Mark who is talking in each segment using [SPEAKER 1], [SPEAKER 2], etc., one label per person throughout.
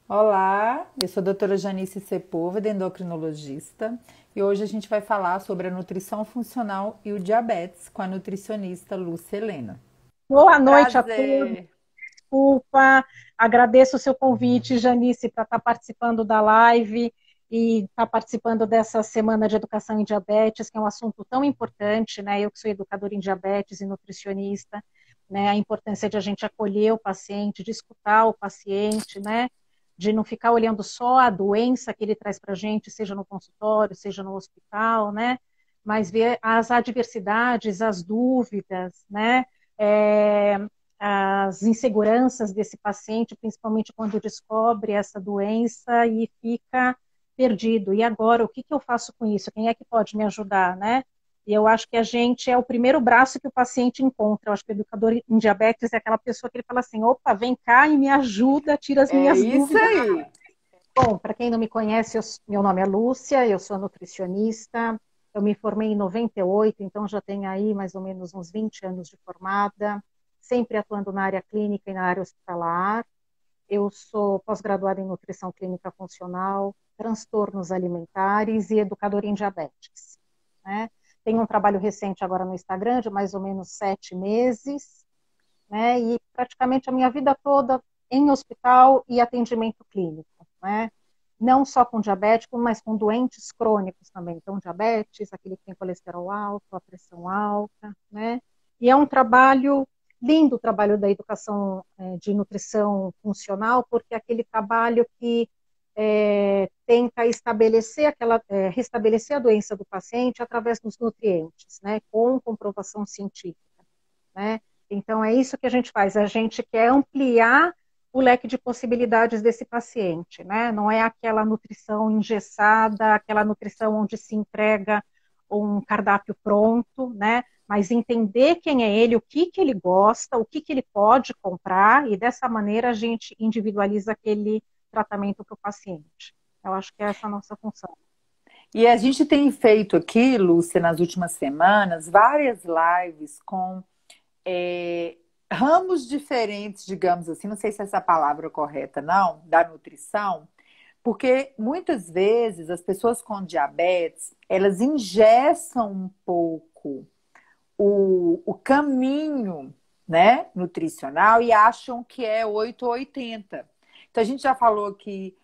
[SPEAKER 1] Olá, eu sou a doutora Janice Sepúlveda, endocrinologista, e hoje a gente vai falar sobre a nutrição funcional e o diabetes com a nutricionista Lúcia Helena.
[SPEAKER 2] Boa noite a todos.
[SPEAKER 1] Prazer!
[SPEAKER 2] Desculpa, agradeço o seu convite, Janice, para estar participando da live e estar participando dessa semana de educação em diabetes, que é um assunto tão importante, né? Eu que sou educadora em diabetes e nutricionista, né? A importância de a gente acolher o paciente, de escutar o paciente, né? De não ficar olhando só a doença que ele traz para a gente, seja no consultório, seja no hospital, né? Mas ver as adversidades, as dúvidas, né? É, as inseguranças desse paciente, principalmente quando descobre essa doença e fica perdido. E agora, o que, que eu faço com isso? Quem é que pode me ajudar, né? E eu acho que a gente é o primeiro braço que o paciente encontra. Eu acho que o educador em diabetes é aquela pessoa que ele fala assim, opa, vem cá e me ajuda, tira as
[SPEAKER 1] É
[SPEAKER 2] minhas
[SPEAKER 1] isso
[SPEAKER 2] dúvidas.
[SPEAKER 1] aí!
[SPEAKER 2] Bom, para quem não me conhece, meu nome é Lúcia, eu sou nutricionista, eu me formei em 98, então já tenho aí mais ou menos uns 20 anos de formada, sempre atuando na área clínica e na área hospitalar. Eu sou pós-graduada em nutrição clínica funcional, transtornos alimentares e educadora em diabetes, né? Tenho um trabalho recente agora no Instagram, de mais ou menos 7 meses, né? E praticamente a minha vida toda em hospital e atendimento clínico, né? Não só com diabético, mas com doentes crônicos também. Então, diabetes, aquele que tem colesterol alto, a pressão alta, né? E é um trabalho lindo, o trabalho da educação de nutrição funcional, porque é aquele trabalho que tenta estabelecer restabelecer a doença do paciente através dos nutrientes, né? Com comprovação científica, né? Então, é isso que a gente faz. A gente quer ampliar o leque de possibilidades desse paciente, né? Não é aquela nutrição engessada, aquela nutrição onde se entrega um cardápio pronto, né? Mas entender quem é ele, o que que ele gosta, o que que ele pode comprar, e dessa maneira a gente individualiza aquele tratamento para o paciente. Eu acho que é essa a nossa função.
[SPEAKER 1] E a gente tem feito aqui, Lúcia, nas últimas semanas, várias lives com ramos diferentes, digamos assim, não sei se essa palavra é correta, não, da nutrição. Porque muitas vezes as pessoas com diabetes, elas engessam um pouco o caminho, né, nutricional e acham que é 8 ou 80. Então a gente já falou aqui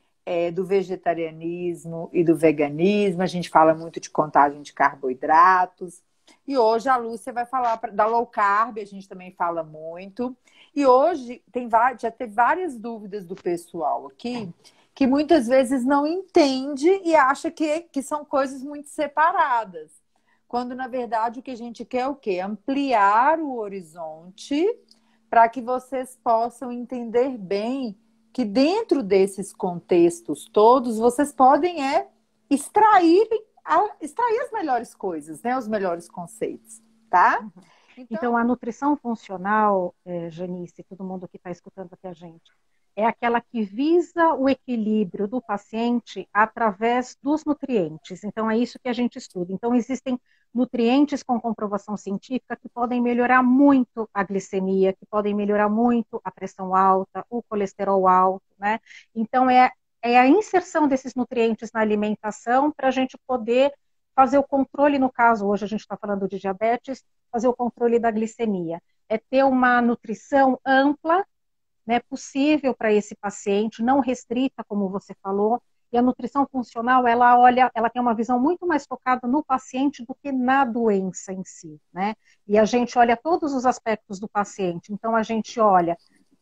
[SPEAKER 1] do vegetarianismo e do veganismo, a gente fala muito de contagem de carboidratos. E hoje a Lúcia vai falar da low carb, a gente também fala muito. E hoje já teve várias dúvidas do pessoal aqui que muitas vezes não entende e acha que são coisas muito separadas. Quando, na verdade, o que a gente quer é o quê? Ampliar o horizonte para que vocês possam entender bem que dentro desses contextos todos, vocês podem extrair, extrair as melhores coisas, né? Os melhores conceitos, tá?
[SPEAKER 2] Então,
[SPEAKER 1] Então,
[SPEAKER 2] a nutrição funcional, Janice, todo mundo que está escutando aqui a gente, é aquela que visa o equilíbrio do paciente através dos nutrientes. Então, é isso que a gente estuda. Então, existem nutrientes com comprovação científica que podem melhorar muito a glicemia, que podem melhorar muito a pressão alta, o colesterol alto, né? Então, é a inserção desses nutrientes na alimentação para a gente poder fazer o controle, no caso, hoje a gente está falando de diabetes, fazer o controle da glicemia. É ter uma nutrição ampla, né, possível para esse paciente, não restrita, como você falou. E a nutrição funcional, ela tem uma visão muito mais focada no paciente do que na doença em si, né? E a gente olha todos os aspectos do paciente. Então a gente olha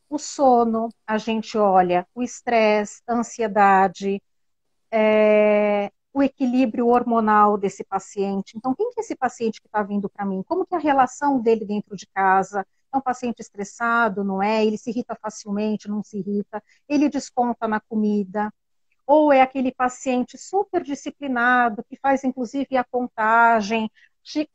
[SPEAKER 2] o sono, a gente olha o estresse, a ansiedade, o equilíbrio hormonal desse paciente. Então, quem que é esse paciente que está vindo para mim? Como que é a relação dele dentro de casa? É um paciente estressado, não é? Ele se irrita facilmente, não se irrita? Ele desconta na comida? Ou é aquele paciente super disciplinado, que faz inclusive a contagem,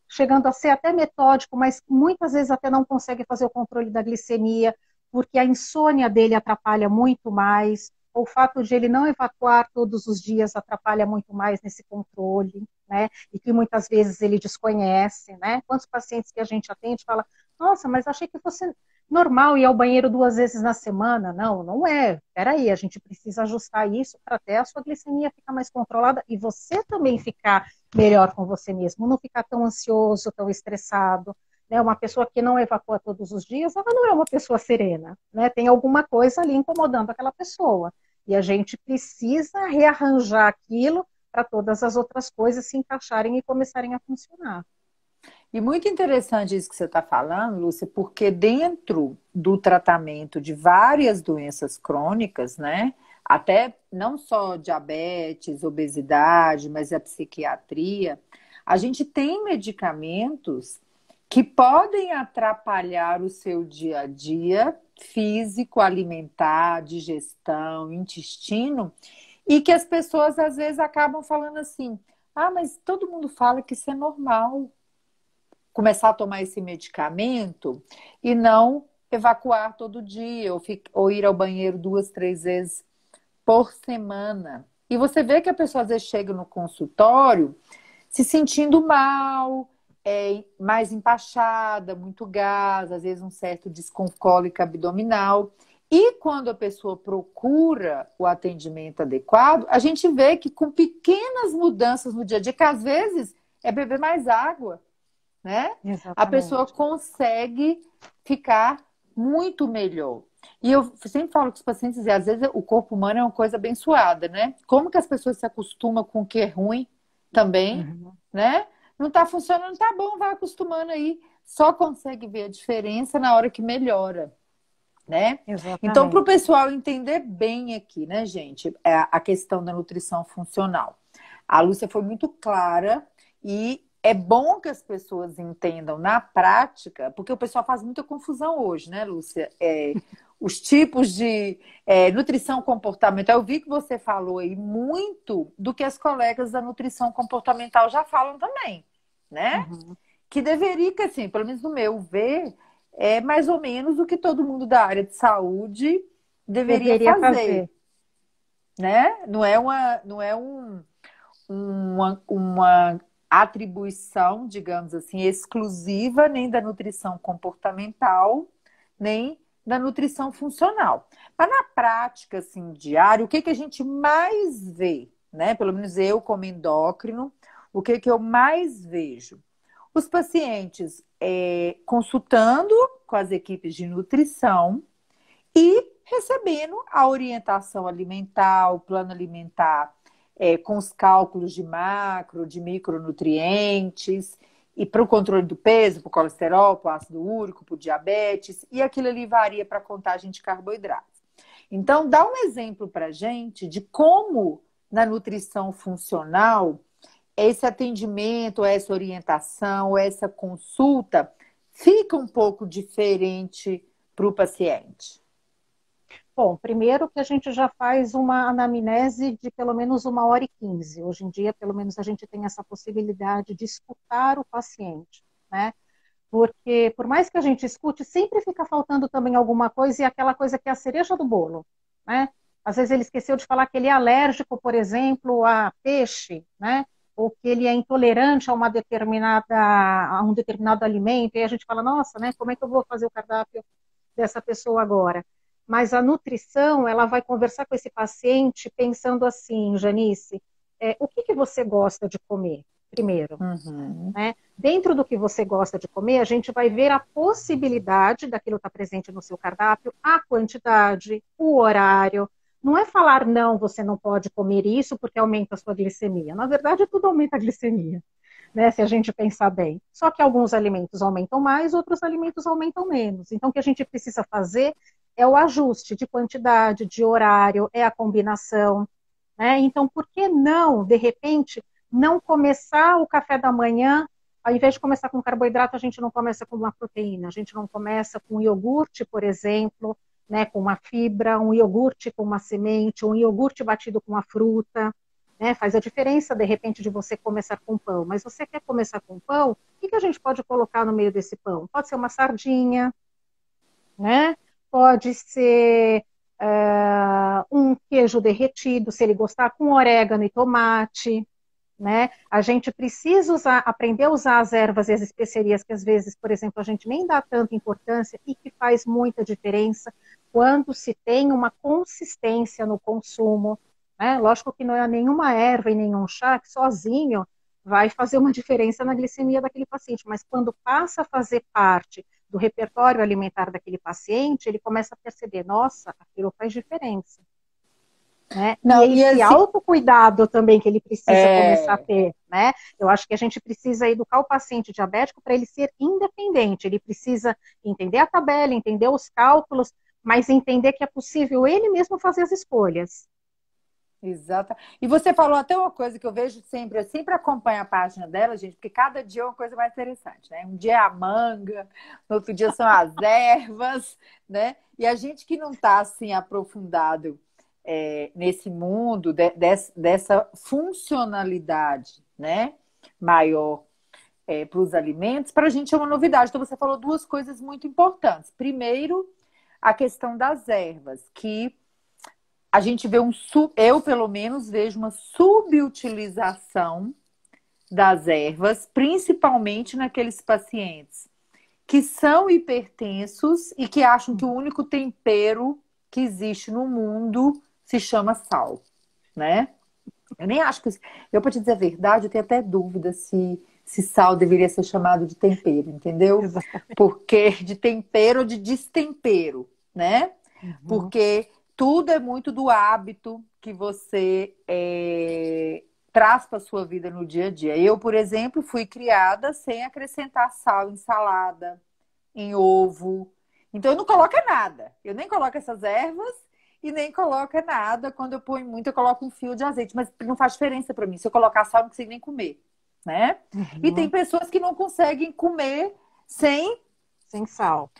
[SPEAKER 2] chegando a ser até metódico, mas muitas vezes até não consegue fazer o controle da glicemia, porque a insônia dele atrapalha muito mais, ou o fato de ele não evacuar todos os dias atrapalha muito mais nesse controle, né? E que muitas vezes ele desconhece, né? Quantos pacientes que a gente atende fala, nossa, mas achei que você normal ir ao banheiro 2 vezes na semana. Não, não é. Peraí, a gente precisa ajustar isso para até a sua glicemia ficar mais controlada e você também ficar melhor com você mesmo, não ficar tão ansioso, tão estressado. Né? Uma pessoa que não evacua todos os dias, ela não é uma pessoa serena. Né? Tem alguma coisa ali incomodando aquela pessoa. E a gente precisa rearranjar aquilo para todas as outras coisas se encaixarem e começarem a funcionar.
[SPEAKER 1] E muito interessante isso que você está falando, Lúcia, porque dentro do tratamento de várias doenças crônicas, né? Até não só diabetes, obesidade, mas a psiquiatria, a gente tem medicamentos que podem atrapalhar o seu dia a dia físico, alimentar, digestão, intestino, e que as pessoas às vezes acabam falando assim: ah, mas todo mundo fala que isso é normal começar a tomar esse medicamento e não evacuar todo dia ou ir ao banheiro 2, 3 vezes por semana. E você vê que a pessoa às vezes chega no consultório se sentindo mal, mais empachada, muito gás, às vezes um certo descôlica abdominal. E quando a pessoa procura o atendimento adequado, a gente vê que com pequenas mudanças no dia a dia, que às vezes é beber mais água, né? A pessoa
[SPEAKER 2] Exatamente.
[SPEAKER 1] consegue ficar muito melhor. E eu sempre falo com os pacientes, e às vezes o corpo humano é uma coisa abençoada, né? Como que as pessoas se acostumam com o que é ruim também,
[SPEAKER 2] Uhum.
[SPEAKER 1] né? Não tá funcionando, tá bom, vai acostumando aí. Só consegue ver a diferença na hora que melhora, né? Então, para o
[SPEAKER 2] Exatamente.
[SPEAKER 1] pessoal entender bem aqui, né, gente, é a questão da nutrição funcional. A Lúcia foi muito clara e é bom que as pessoas entendam na prática, porque o pessoal faz muita confusão hoje, né, Lúcia? Os tipos de nutrição comportamental. Eu vi que você falou aí muito do que as colegas da nutrição comportamental já falam também, né?
[SPEAKER 2] Uhum.
[SPEAKER 1] Que deveria, que assim, pelo menos no meu ver, é mais ou menos o que todo mundo da área de saúde deveria
[SPEAKER 2] Deveria
[SPEAKER 1] fazer,
[SPEAKER 2] fazer.
[SPEAKER 1] né? Não é uma atribuição, digamos assim, exclusiva nem da nutrição comportamental, nem da nutrição funcional. Mas na prática, assim, diária, o que que a gente mais vê, né? Pelo menos eu, como endócrino, o que que eu mais vejo? Os pacientes consultando com as equipes de nutrição e recebendo a orientação alimentar, o plano alimentar com os cálculos de macro, de micronutrientes, e para o controle do peso, para o colesterol, para o ácido úrico, para o diabetes, e aquilo ali varia para a contagem de carboidratos. Então, dá um exemplo para a gente de como na nutrição funcional esse atendimento, essa orientação, essa consulta fica um pouco diferente para o paciente.
[SPEAKER 2] Bom, primeiro que a gente já faz uma anamnese de pelo menos 1h15. Hoje em dia, pelo menos, a gente tem essa possibilidade de escutar o paciente, né? Porque, por mais que a gente escute, sempre fica faltando também alguma coisa e aquela coisa que é a cereja do bolo, né? Às vezes ele esqueceu de falar que ele é alérgico, por exemplo, a peixe, né? Ou que ele é intolerante a um determinado alimento, e a gente fala, nossa, né? Como é que eu vou fazer o cardápio dessa pessoa agora? Mas a nutrição, ela vai conversar com esse paciente pensando assim, Janice, o que que você gosta de comer, primeiro?
[SPEAKER 1] Uhum.
[SPEAKER 2] Né? Dentro do que você gosta de comer, a gente vai ver a possibilidade daquilo estar presente no seu cardápio, a quantidade, o horário. Não é falar, não, você não pode comer isso porque aumenta a sua glicemia. Na verdade, tudo aumenta a glicemia, né? Se a gente pensar bem. Só que alguns alimentos aumentam mais, outros alimentos aumentam menos. Então, o que a gente precisa fazer é o ajuste de quantidade, de horário, é a combinação. Né? Então, por que não, de repente, não começar o café da manhã, ao invés de começar com carboidrato, a gente não começa com uma proteína, a gente não começa com iogurte, por exemplo, né, com uma fibra, um iogurte com uma semente, um iogurte batido com uma fruta, né, faz a diferença, de repente, de você começar com pão. Mas você quer começar com pão, o que que a gente pode colocar no meio desse pão? Pode ser uma sardinha, né? Pode ser um queijo derretido, se ele gostar, com orégano e tomate, né? A gente precisa aprender a usar as ervas e as especiarias que às vezes, por exemplo, a gente nem dá tanta importância e que faz muita diferença quando se tem uma consistência no consumo, né? Lógico que não é nenhuma erva e nenhum chá que sozinho vai fazer uma diferença na glicemia daquele paciente, mas quando passa a fazer parte do repertório alimentar daquele paciente, ele começa a perceber, nossa, aquilo faz diferença. Né? E
[SPEAKER 1] Não, e
[SPEAKER 2] esse
[SPEAKER 1] assim,
[SPEAKER 2] autocuidado também que ele precisa começar a ter, né? Eu acho que a gente precisa educar o paciente diabético para ele ser independente. Ele precisa entender a tabela, entender os cálculos, mas entender que é possível ele mesmo fazer as escolhas.
[SPEAKER 1] exata. E você falou até uma coisa que eu vejo sempre, eu sempre acompanho a página dela, gente, porque cada dia é uma coisa mais interessante, né? Um dia é a manga, no outro dia são as ervas, né? E a gente que não está assim aprofundado nesse mundo dessa funcionalidade, né? Maior para os alimentos, para a gente é uma novidade. Então você falou duas coisas muito importantes. Primeiro, a questão das ervas, que a gente vê eu pelo menos vejo uma subutilização das ervas, principalmente naqueles pacientes que são hipertensos e que acham que o único tempero que existe no mundo se chama sal, né? Eu nem acho que eu para te dizer a verdade, eu tenho até dúvida se sal deveria ser chamado de tempero, entendeu?
[SPEAKER 2] Exatamente.
[SPEAKER 1] Porque de tempero ou de destempero, né?
[SPEAKER 2] Uhum.
[SPEAKER 1] Porque tudo é muito do hábito que você traz para a sua vida no dia a dia. Eu, por exemplo, fui criada sem acrescentar sal em salada, em ovo. Então, eu não coloco nada. Eu nem coloco essas ervas e nem coloco nada. Quando eu ponho muito, eu coloco um fio de azeite. Mas não faz diferença para mim. Se eu colocar sal, eu não consigo nem comer, né? E tem
[SPEAKER 2] Uhum.
[SPEAKER 1] pessoas que não conseguem comer sem.
[SPEAKER 2] Sem sal.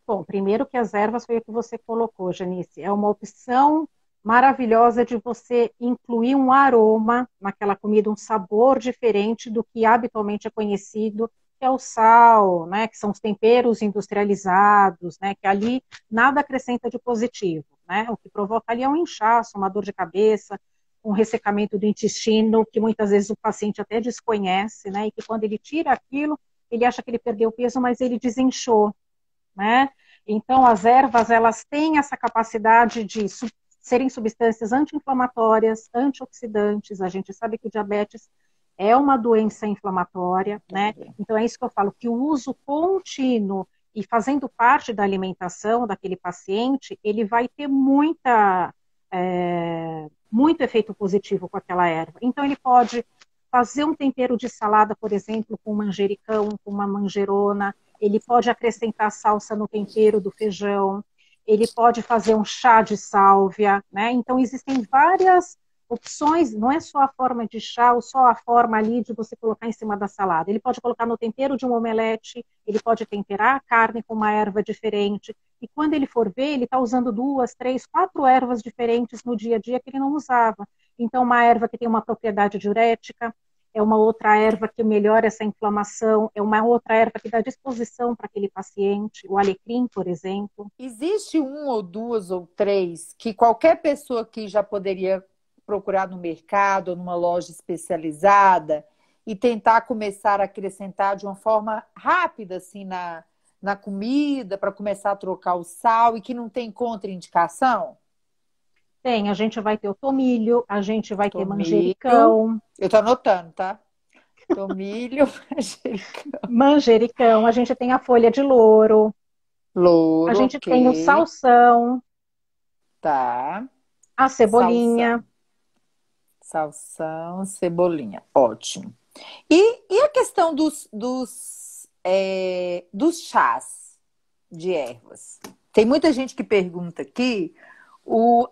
[SPEAKER 2] Bom, primeiro que as ervas foi o que você colocou, Janice. É uma opção maravilhosa de você incluir um aroma naquela comida, um sabor diferente do que habitualmente é conhecido, que é o sal, né, que são os temperos industrializados, né, que ali nada acrescenta de positivo, né? O que provoca ali é um inchaço, uma dor de cabeça, um ressecamento do intestino, que muitas vezes o paciente até desconhece, né, e que quando ele tira aquilo, ele acha que ele perdeu peso, mas ele desinchou, né? Então, as ervas, elas têm essa capacidade de serem substâncias anti-inflamatórias, antioxidantes. A gente sabe que o diabetes é uma doença inflamatória, né? Então, é isso que eu falo, que o uso contínuo e fazendo parte da alimentação daquele paciente, ele vai ter muito efeito positivo com aquela erva. Então, ele pode fazer um tempero de salada, por exemplo, com manjericão, com uma manjerona, ele pode acrescentar salsa no tempero do feijão, ele pode fazer um chá de sálvia, né? Então, existem várias opções, não é só a forma de chá ou só a forma ali de você colocar em cima da salada. Ele pode colocar no tempero de um omelete, ele pode temperar a carne com uma erva diferente, e quando ele for ver, ele está usando 2, 3, 4 ervas diferentes no dia a dia que ele não usava. Então, uma erva que tem uma propriedade diurética, é uma outra erva que melhora essa inflamação, é uma outra erva que dá disposição para aquele paciente, o alecrim, por exemplo.
[SPEAKER 1] Existe um ou duas ou três que qualquer pessoa que já poderia procurar no mercado ou numa loja especializada e tentar começar a acrescentar de uma forma rápida assim na comida para começar a trocar o sal e que não tem contraindicação?
[SPEAKER 2] Tem, a gente vai ter o tomilho, a gente vai ter
[SPEAKER 1] Tomilho,
[SPEAKER 2] manjericão,
[SPEAKER 1] eu tô anotando, tá? Tomilho, manjericão,
[SPEAKER 2] manjericão, a gente tem a folha de louro, a
[SPEAKER 1] louro,
[SPEAKER 2] gente tem o
[SPEAKER 1] ok,
[SPEAKER 2] salsão,
[SPEAKER 1] tá.
[SPEAKER 2] a cebolinha.
[SPEAKER 1] Salsão, salsão, cebolinha, ótimo. E a questão dos chás de ervas? Tem muita gente que pergunta aqui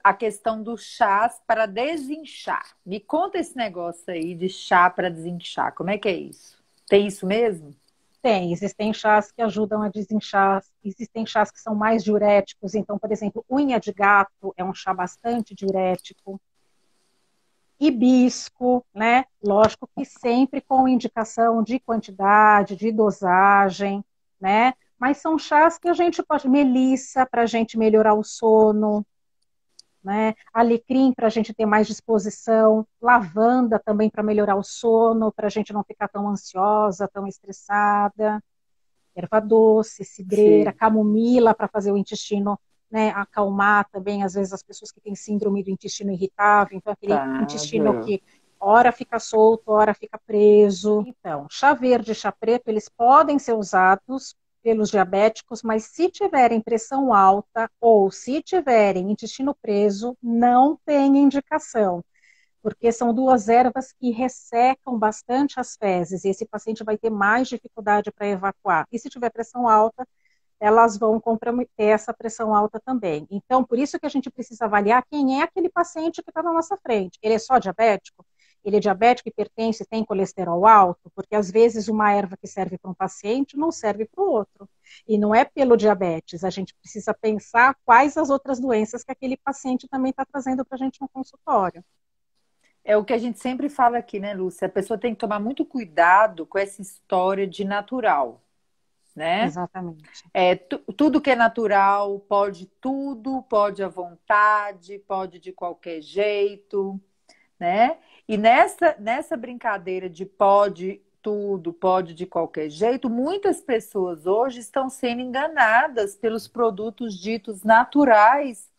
[SPEAKER 1] a questão dos chás para desinchar. Me conta esse negócio aí de chá para desinchar. Como é que é isso? Tem isso mesmo?
[SPEAKER 2] Tem, existem chás que ajudam a desinchar, existem chás que são mais diuréticos, então, por exemplo, unha de gato é um chá bastante diurético, hibisco, né? Lógico que sempre com indicação de quantidade, de dosagem, né? Mas são chás que a gente pode, melissa, para a gente melhorar o sono, né? Alecrim para a gente ter mais disposição, lavanda também para melhorar o sono, para a gente não ficar tão ansiosa, tão estressada, erva doce, cidreira,
[SPEAKER 1] Sim,
[SPEAKER 2] camomila para fazer o intestino, né, acalmar também, às vezes as pessoas que têm síndrome do intestino irritável, então aquele
[SPEAKER 1] tá,
[SPEAKER 2] intestino que ora fica solto, ora fica preso. Então, chá verde e chá preto, eles podem ser usados pelos diabéticos, mas se tiverem pressão alta ou se tiverem intestino preso, não tem indicação, porque são duas ervas que ressecam bastante as fezes e esse paciente vai ter mais dificuldade para evacuar. E se tiver pressão alta, elas vão comprometer essa pressão alta também. Então, por isso que a gente precisa avaliar quem é aquele paciente que está na nossa frente. Ele é só diabético? Ele é diabético, hipertenso, tem colesterol alto? Porque às vezes uma erva que serve para um paciente não serve para o outro. E não é pelo diabetes, a gente precisa pensar quais as outras doenças que aquele paciente também está trazendo para a gente no consultório.
[SPEAKER 1] é o que a gente sempre fala aqui, né, Lúcia? A pessoa tem que tomar muito cuidado com essa história de natural, né?
[SPEAKER 2] Exatamente.
[SPEAKER 1] Tudo que é natural, pode tudo, pode à vontade, pode de qualquer jeito, né? E nessa brincadeira de pode tudo, pode de qualquer jeito, muitas pessoas hoje estão sendo enganadas pelos produtos ditos naturais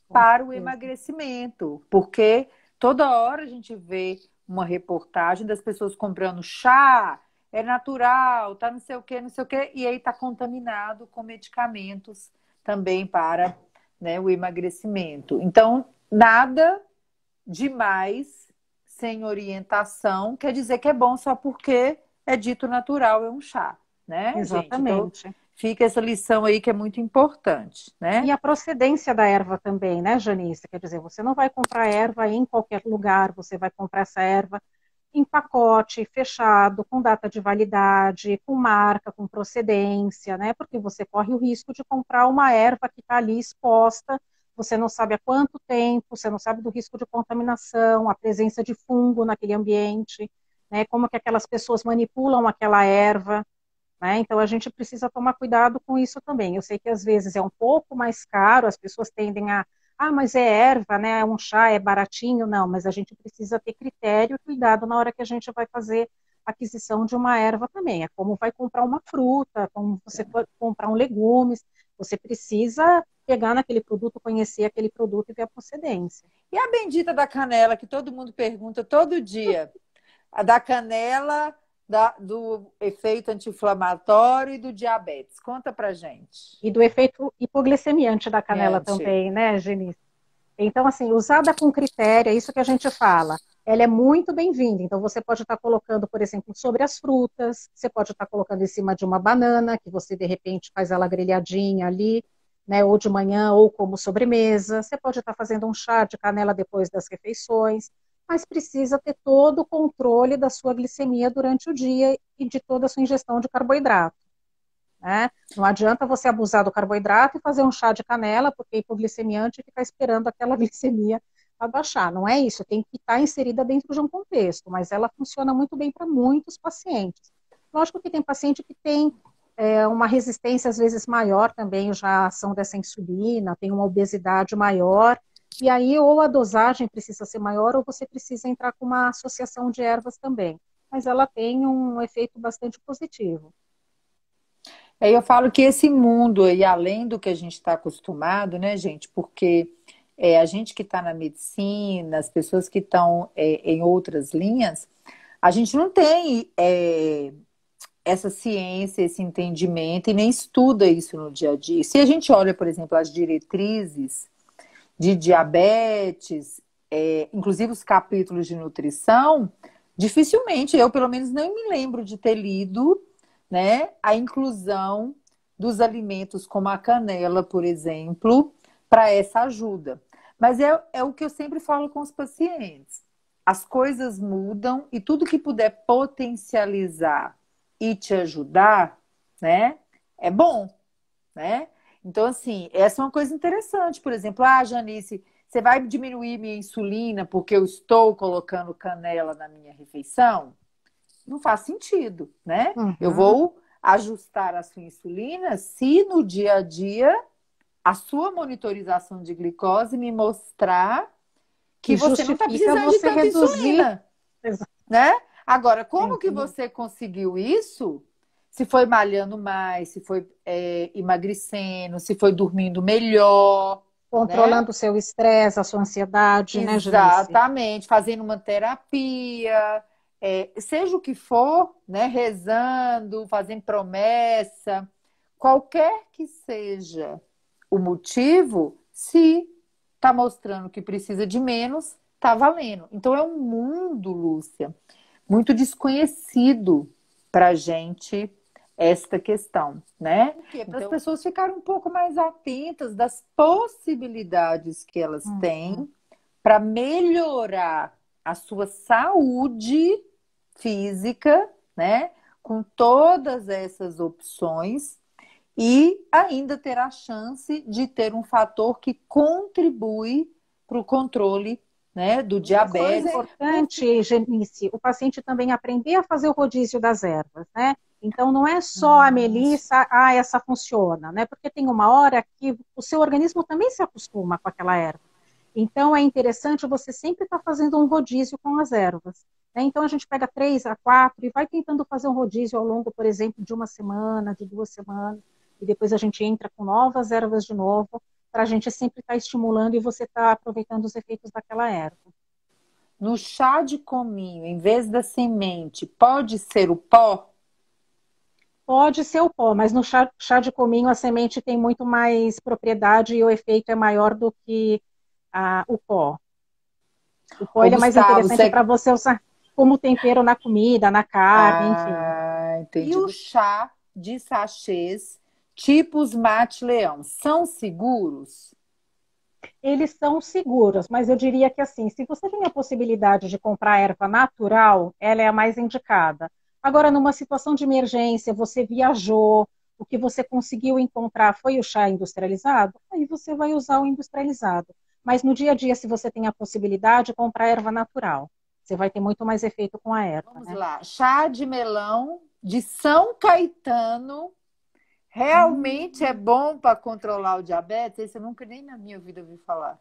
[SPEAKER 2] Com
[SPEAKER 1] para o
[SPEAKER 2] certeza.
[SPEAKER 1] emagrecimento, porque toda hora a gente vê uma reportagem das pessoas comprando chá, é natural, tá não sei o quê, não sei o quê, e aí está contaminado com medicamentos também para, né, o emagrecimento. Então, nada demais sem orientação quer dizer que é bom só porque é dito natural, é um chá, né, gente? Então,
[SPEAKER 2] Exatamente.
[SPEAKER 1] fica essa lição aí que é muito importante,
[SPEAKER 2] E
[SPEAKER 1] né?
[SPEAKER 2] a procedência da erva também, né, Janice? Quer dizer, você não vai comprar erva em qualquer lugar, você vai comprar essa erva em pacote, fechado, com data de validade, com marca, com procedência, né? Porque você corre o risco de comprar uma erva que está ali exposta, você não sabe há quanto tempo, você não sabe do risco de contaminação, a presença de fungo naquele ambiente, né? Como que aquelas pessoas manipulam aquela erva, né? Então, a gente precisa tomar cuidado com isso também. Eu sei que às vezes é um pouco mais caro, as pessoas tendem mas é erva, né? É um chá, é baratinho. Não, mas a gente precisa ter critério e cuidado na hora que a gente vai fazer a aquisição de uma erva também. É como vai comprar uma fruta, como você for comprar um legumes. Você precisa pegar naquele produto, conhecer aquele produto e ver a procedência.
[SPEAKER 1] E a bendita da canela, que todo mundo pergunta todo dia. A da canela, do efeito anti-inflamatório e do diabetes. Conta pra gente.
[SPEAKER 2] E do efeito hipoglicemiante da canela
[SPEAKER 1] Gente,
[SPEAKER 2] também, né, Geni? Então, assim, usada com critério, é isso que a gente fala. Ela é muito bem-vinda. Então, você pode estar colocando, por exemplo, sobre as frutas, você pode estar colocando em cima de uma banana, que você, de repente, faz ela grelhadinha ali, né, ou de manhã, ou como sobremesa. Você pode estar fazendo um chá de canela depois das refeições, mas precisa ter todo o controle da sua glicemia durante o dia e de toda a sua ingestão de carboidrato. Né? Não adianta você abusar do carboidrato e fazer um chá de canela, porque é hipoglicemiante, e ficar esperando aquela glicemia abaixar. Não é isso, tem que estar inserida dentro de um contexto, mas ela funciona muito bem para muitos pacientes. Lógico que tem paciente que tem uma resistência às vezes maior também, já a ação dessa insulina, tem uma obesidade maior, e aí ou a dosagem precisa ser maior ou você precisa entrar com uma associação de ervas também. Mas ela tem um efeito bastante positivo.
[SPEAKER 1] aí eu falo que esse mundo aí, além do que a gente está acostumado, né, gente? Porque a gente que está na medicina, as pessoas que estão em outras linhas, a gente não tem essa ciência, esse entendimento e nem estuda isso no dia a dia. Se a gente olha, por exemplo, as diretrizes de diabetes, inclusive os capítulos de nutrição, dificilmente, eu pelo menos não me lembro de ter lido, né, a inclusão dos alimentos como a canela, por exemplo, para essa ajuda. Mas é o que eu sempre falo com os pacientes. As coisas mudam e tudo que puder potencializar e te ajudar, né, é bom, né? Então, assim, essa é uma coisa interessante. Por exemplo, Janice, você vai diminuir minha insulina porque eu estou colocando canela na minha refeição? Não faz sentido, né? Eu
[SPEAKER 2] Uhum.
[SPEAKER 1] vou ajustar a sua insulina se no dia a dia a sua monitorização de glicose me mostrar que
[SPEAKER 2] Que
[SPEAKER 1] você não está
[SPEAKER 2] justifica
[SPEAKER 1] precisando de
[SPEAKER 2] você
[SPEAKER 1] tanta
[SPEAKER 2] reduzir.
[SPEAKER 1] insulina, né? Agora, como que
[SPEAKER 2] Entendeu?
[SPEAKER 1] você conseguiu isso? Se foi malhando mais, se foi emagrecendo, se foi dormindo melhor, né?
[SPEAKER 2] Controlando o seu estresse, a sua ansiedade, né, Janice?
[SPEAKER 1] Exatamente, fazendo uma terapia, seja o que for, né? Rezando, fazendo promessa, qualquer que seja o motivo, se está mostrando que precisa de menos, está valendo. Então é um mundo, Lúcia, muito desconhecido para a gente esta questão, né? Porque para as pessoas ficarem um pouco mais atentas das possibilidades que elas têm para melhorar a sua saúde física, né? Com todas essas opções e ainda ter a chance de ter um fator que contribui para o controle, né, do
[SPEAKER 2] É
[SPEAKER 1] diabetes.
[SPEAKER 2] importante, Genice, o paciente também aprender a fazer o rodízio das ervas, né? Então, não é só a melissa, essa funciona, né? Porque tem uma hora que o seu organismo também se acostuma com aquela erva. Então, é interessante você sempre estar fazendo um rodízio com as ervas, né? Então, a gente pega 3 a 4 e vai tentando fazer um rodízio ao longo, por exemplo, de uma semana, de 2 semanas, e depois a gente entra com novas ervas de novo, para a gente sempre estar estimulando e você estar aproveitando os efeitos daquela erva.
[SPEAKER 1] No chá de cominho, em vez da semente, pode ser o pó?
[SPEAKER 2] Pode ser o pó, mas no chá de cominho a semente tem muito mais propriedade e o efeito é maior do que o pó. O pó
[SPEAKER 1] Ô,
[SPEAKER 2] ele é mais
[SPEAKER 1] Gustavo,
[SPEAKER 2] interessante
[SPEAKER 1] você...
[SPEAKER 2] para você usar como tempero na comida, na carne, enfim.
[SPEAKER 1] Entendi. E o chá de sachês, tipos mate-leão, são seguros?
[SPEAKER 2] Eles são seguros, mas eu diria que assim, se você tem a possibilidade de comprar erva natural, ela é a mais indicada. Agora, numa situação de emergência, você viajou, o que você conseguiu encontrar foi o chá industrializado, aí você vai usar o industrializado. Mas no dia a dia, se você tem a possibilidade, comprar erva natural. Você vai ter muito mais efeito com a erva,
[SPEAKER 1] Vamos
[SPEAKER 2] né?
[SPEAKER 1] lá. Chá de melão de São Caetano realmente é bom para controlar o diabetes? Esse eu nunca nem na minha vida ouvi falar.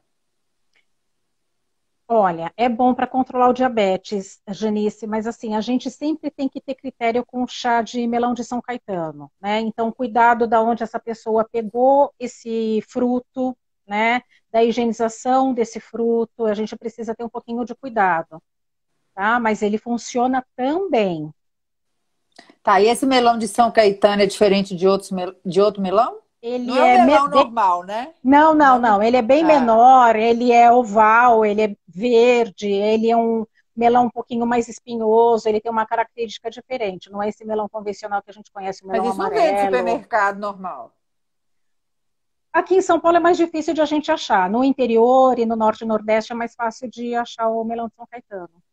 [SPEAKER 2] Olha, é bom para controlar o diabetes, Janice, mas assim, a gente sempre tem que ter critério com o chá de melão de São Caetano, né? Então, cuidado da onde essa pessoa pegou esse fruto, né? Da higienização desse fruto, a gente precisa ter um pouquinho de cuidado, tá? Mas ele funciona também.
[SPEAKER 1] Tá, e esse melão de São Caetano é diferente de de outro melão? Não
[SPEAKER 2] Ele
[SPEAKER 1] é o
[SPEAKER 2] é
[SPEAKER 1] melão normal, né?
[SPEAKER 2] Não, não,
[SPEAKER 1] Não me...
[SPEAKER 2] não. Ele é bem
[SPEAKER 1] Ah,
[SPEAKER 2] menor, ele é oval, ele é verde, ele é um melão um pouquinho mais espinhoso, ele tem uma característica diferente. Não é esse melão convencional que a gente conhece, o
[SPEAKER 1] mas
[SPEAKER 2] melão
[SPEAKER 1] isso não vem de
[SPEAKER 2] amarelo.
[SPEAKER 1] supermercado normal.
[SPEAKER 2] Aqui em São Paulo é mais difícil de a gente achar. No interior e no norte e nordeste é mais fácil de achar o melão de São Caetano.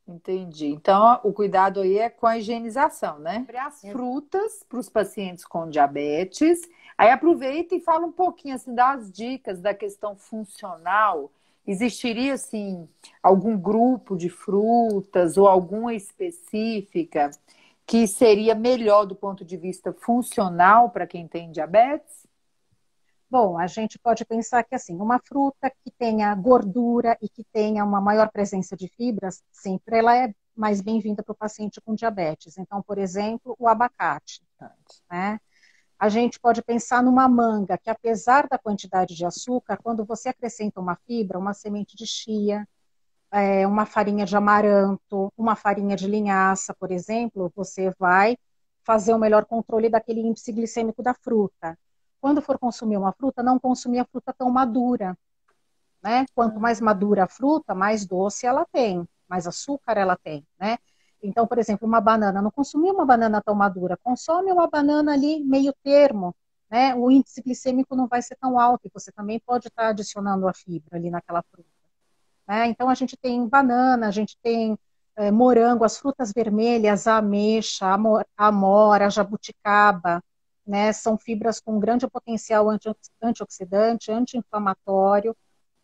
[SPEAKER 1] Entendi. Então, o cuidado aí é com a higienização, né? Sobre as frutas para os pacientes com diabetes. Aí aproveita e fala um pouquinho assim das dicas da questão funcional. Existiria assim algum grupo de frutas ou alguma específica que seria melhor do ponto de vista funcional para quem tem diabetes?
[SPEAKER 2] Bom, a gente pode pensar que assim, uma fruta que tenha gordura e que tenha uma maior presença de fibras, sempre ela é mais bem-vinda para o paciente com diabetes. Então, por exemplo, o abacate, né? A gente pode pensar numa manga, que apesar da quantidade de açúcar, quando você acrescenta uma fibra, uma semente de chia, uma farinha de amaranto, uma farinha de linhaça, por exemplo, você vai fazer o melhor controle daquele índice glicêmico da fruta. Quando for consumir uma fruta, não consumir a fruta tão madura, né? Quanto mais madura a fruta, mais doce ela tem, mais açúcar ela tem, né? Então, por exemplo, uma banana, não consumir uma banana tão madura, consome uma banana ali meio termo, né? O índice glicêmico não vai ser tão alto e você também pode estar adicionando a fibra ali naquela fruta, né? Então, a gente tem banana, a gente tem morango, as frutas vermelhas, a ameixa, a amora, a jabuticaba, né? São fibras com grande potencial antioxidante, anti-inflamatório,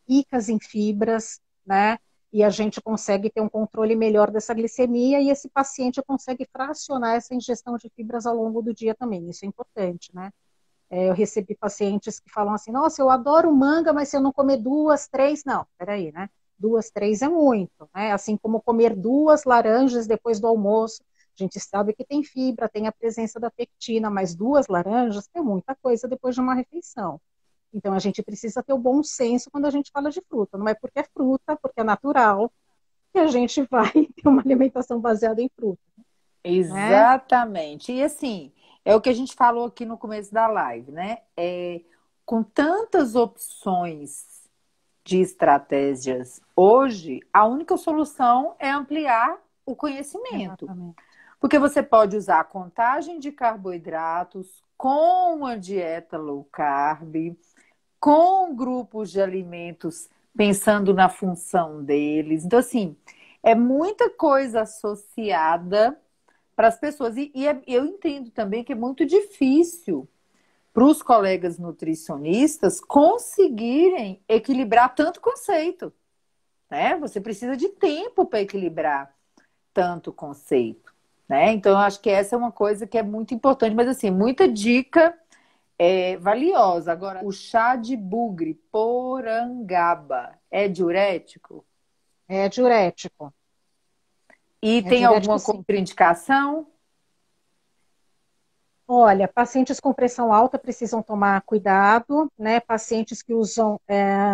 [SPEAKER 2] ricas em fibras, né? E a gente consegue ter um controle melhor dessa glicemia e esse paciente consegue fracionar essa ingestão de fibras ao longo do dia também. Isso é importante, né? Eu recebi pacientes que falam assim, nossa, eu adoro manga, mas se eu não comer 2, 3, não, peraí, né? 2, 3 é muito, né? Assim como comer 2 laranjas depois do almoço. A gente sabe que tem fibra, tem a presença da pectina, mas 2 laranjas é muita coisa depois de uma refeição. Então a gente precisa ter o bom senso quando a gente fala de fruta. Não é porque é fruta, porque é natural, que a gente vai ter uma alimentação baseada em fruta, né?
[SPEAKER 1] Exatamente. E assim, é o que a gente falou aqui no começo da live, né? Com tantas opções de estratégias hoje, a única solução é ampliar o conhecimento.
[SPEAKER 2] Exatamente.
[SPEAKER 1] Porque você pode usar a contagem de carboidratos com uma dieta low carb, com grupos de alimentos pensando na função deles. Então, assim, é muita coisa associada para as pessoas. Eu entendo também que é muito difícil para os colegas nutricionistas conseguirem equilibrar tanto conceito, né? Você precisa de tempo para equilibrar tanto conceito, né? Então, eu acho que essa é uma coisa que é muito importante, mas assim, muita dica valiosa. Agora, o chá de bugre, porangaba, é diurético?
[SPEAKER 2] É diurético.
[SPEAKER 1] E
[SPEAKER 2] É
[SPEAKER 1] tem
[SPEAKER 2] diurético,
[SPEAKER 1] alguma
[SPEAKER 2] sim.
[SPEAKER 1] contraindicação?
[SPEAKER 2] Olha, pacientes com pressão alta precisam tomar cuidado, né? Pacientes que usam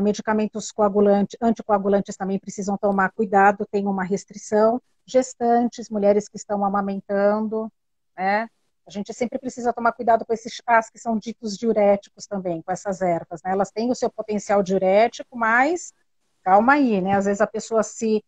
[SPEAKER 2] medicamentos coagulantes, anticoagulantes também precisam tomar cuidado, tem uma restrição. Gestantes, mulheres que estão amamentando, né? A gente sempre precisa tomar cuidado com esses chás que são ditos diuréticos também, com essas ervas, né? Elas têm o seu potencial diurético, mas calma aí, né? Às vezes a pessoa se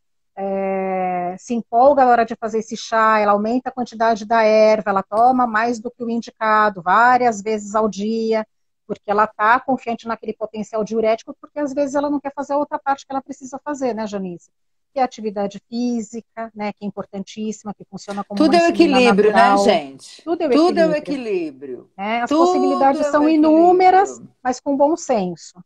[SPEAKER 2] empolga na hora de fazer esse chá, ela aumenta a quantidade da erva, ela toma mais do que o indicado, várias vezes ao dia, porque ela está confiante naquele potencial diurético, porque às vezes ela não quer fazer a outra parte que ela precisa fazer, né, Janice? Que é a atividade física, né, que é importantíssima, que funciona como uma
[SPEAKER 1] Tudo é o
[SPEAKER 2] insulina
[SPEAKER 1] equilíbrio, né,
[SPEAKER 2] natural.
[SPEAKER 1] gente?
[SPEAKER 2] Tudo é o
[SPEAKER 1] Tudo é o
[SPEAKER 2] equilíbrio,
[SPEAKER 1] equilíbrio.
[SPEAKER 2] né? As
[SPEAKER 1] Tudo
[SPEAKER 2] possibilidades
[SPEAKER 1] é o
[SPEAKER 2] são inúmeras,
[SPEAKER 1] equilíbrio.
[SPEAKER 2] mas com bom senso,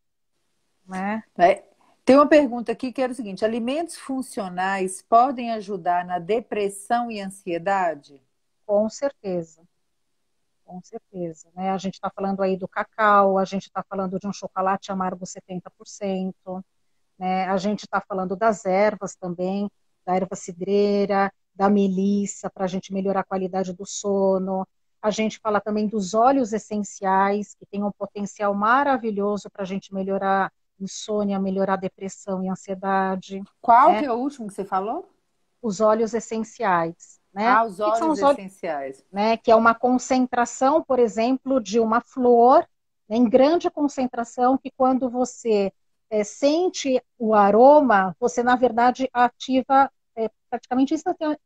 [SPEAKER 2] né?
[SPEAKER 1] Né? Tem uma pergunta aqui que era o seguinte: alimentos funcionais podem ajudar na depressão e ansiedade?
[SPEAKER 2] Com certeza. Com certeza, né? A gente está falando aí do cacau, a gente está falando de um chocolate amargo 70%, né? A gente está falando das ervas também, da erva cidreira, da melissa, para a gente melhorar a qualidade do sono. A gente fala também dos óleos essenciais, que têm um potencial maravilhoso para a gente melhorar insônia, melhorar depressão e ansiedade,
[SPEAKER 1] Qual
[SPEAKER 2] né?
[SPEAKER 1] que é o último que você falou?
[SPEAKER 2] Os óleos essenciais, né?
[SPEAKER 1] Ah, os
[SPEAKER 2] O que são
[SPEAKER 1] óleos
[SPEAKER 2] os óleos?
[SPEAKER 1] essenciais.
[SPEAKER 2] Né, que é uma concentração, por exemplo, de uma flor, né, em grande concentração, que quando você sente o aroma, você, na verdade, ativa praticamente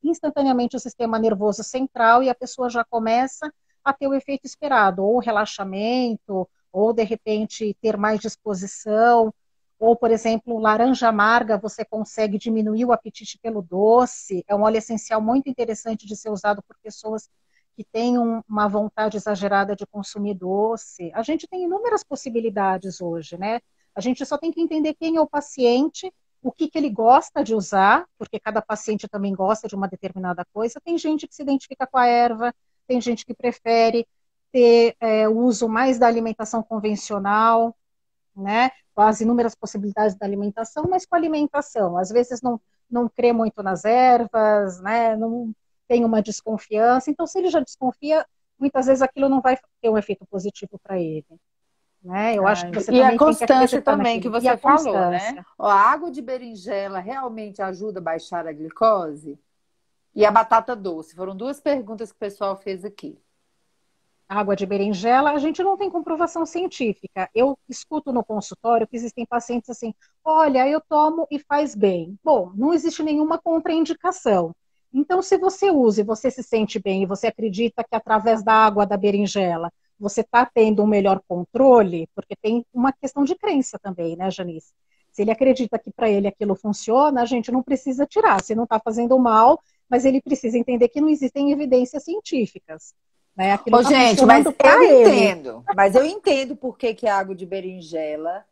[SPEAKER 2] instantaneamente o sistema nervoso central e a pessoa já começa a ter o efeito esperado, ou relaxamento, ou, de repente, ter mais disposição, ou, por exemplo, laranja amarga, você consegue diminuir o apetite pelo doce, é um óleo essencial muito interessante de ser usado por pessoas que têm uma vontade exagerada de consumir doce. A gente tem inúmeras possibilidades hoje, né? A gente só tem que entender quem é o paciente, o que, que ele gosta de usar, porque cada paciente também gosta de uma determinada coisa. Tem gente que se identifica com a erva, tem gente que prefere ter o uso mais da alimentação convencional, né? Com as inúmeras possibilidades da alimentação, mas com a alimentação. Às vezes não crê muito nas ervas, né? Não tem uma desconfiança. Então, se ele já desconfia, muitas vezes aquilo não vai ter um efeito positivo para ele. Né? Eu acho que você
[SPEAKER 1] E a
[SPEAKER 2] também tem que
[SPEAKER 1] constância
[SPEAKER 2] acreditar
[SPEAKER 1] também que
[SPEAKER 2] naquilo. E a
[SPEAKER 1] você falou, né?
[SPEAKER 2] constância.
[SPEAKER 1] Ó, a água de berinjela realmente ajuda a baixar a glicose? E a batata doce? Foram duas perguntas que o pessoal fez aqui.
[SPEAKER 2] Água de berinjela, a gente não tem comprovação científica. Eu escuto no consultório que existem pacientes assim, olha, eu tomo e faz bem. Bom, não existe nenhuma contraindicação. Então, se você usa e você se sente bem e você acredita que através da água da berinjela você está tendo um melhor controle, porque tem uma questão de crença também, né, Janice? Se ele acredita que para ele aquilo funciona, a gente não precisa tirar. Se não está fazendo mal, mas ele precisa entender que não existem evidências científicas. Né? Aquilo
[SPEAKER 1] Ô,
[SPEAKER 2] está
[SPEAKER 1] gente, mas
[SPEAKER 2] funcionando para ele.
[SPEAKER 1] eu entendo por que que a água de berinjela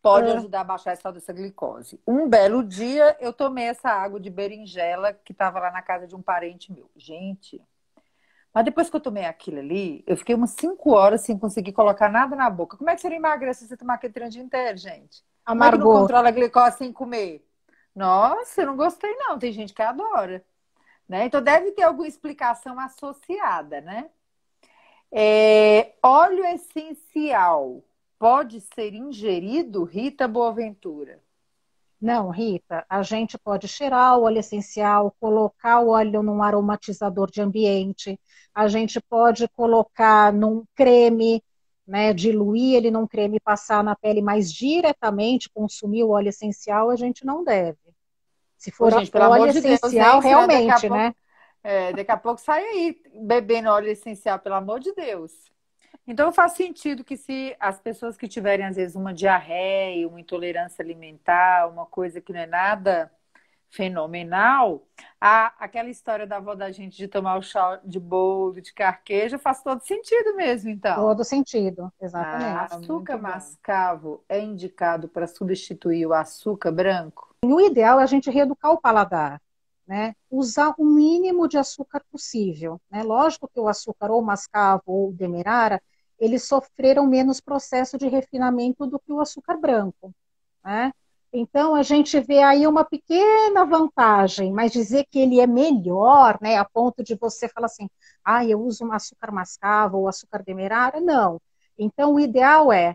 [SPEAKER 1] pode ajudar a baixar essa tal dessa glicose. Um belo dia eu tomei essa água de berinjela que estava lá na casa de um parente meu. Gente, Mas depois que eu tomei aquilo ali, eu fiquei umas 5 horas sem conseguir colocar nada na boca. Como é que você não emagrece se você tomar aquele trem o dia inteiro, gente? Como é que não
[SPEAKER 2] Amargou.
[SPEAKER 1] controla a glicose sem comer? Nossa, eu não gostei não. Tem gente que adora, né? Então deve ter alguma explicação associada, né? Óleo essencial pode ser ingerido, Rita Boaventura?
[SPEAKER 2] Não, Rita, a gente pode cheirar o óleo essencial, colocar o óleo num aromatizador de ambiente, a gente pode colocar num creme, né, diluir ele num creme e passar na pele, mas diretamente consumir o óleo essencial a gente não deve. Se
[SPEAKER 1] Ô,
[SPEAKER 2] for
[SPEAKER 1] gente, pelo
[SPEAKER 2] óleo
[SPEAKER 1] amor de Deus,
[SPEAKER 2] essencial,
[SPEAKER 1] hein? Senão daqui a
[SPEAKER 2] realmente,
[SPEAKER 1] pouco,
[SPEAKER 2] né?
[SPEAKER 1] daqui a pouco sai aí bebendo óleo essencial, pelo amor de Deus. Então faz sentido que se as pessoas que tiverem, às vezes, uma diarreia, uma intolerância alimentar, uma coisa que não é nada fenomenal, aquela história da avó da gente de tomar o chá de boldo, de carqueja, faz todo sentido mesmo, então.
[SPEAKER 2] Todo sentido, exatamente.
[SPEAKER 1] Açúcar mascavo é indicado para substituir o açúcar branco?
[SPEAKER 2] O ideal é a gente reeducar o paladar, né? Usar o mínimo de açúcar possível, né? Lógico que o açúcar ou mascavo ou o demerara, eles sofreram menos processo de refinamento do que o açúcar branco, né? Então a gente vê aí uma pequena vantagem, mas dizer que ele é melhor, né, a ponto de você falar assim, eu uso um açúcar mascavo ou açúcar demerara, não. Então o ideal é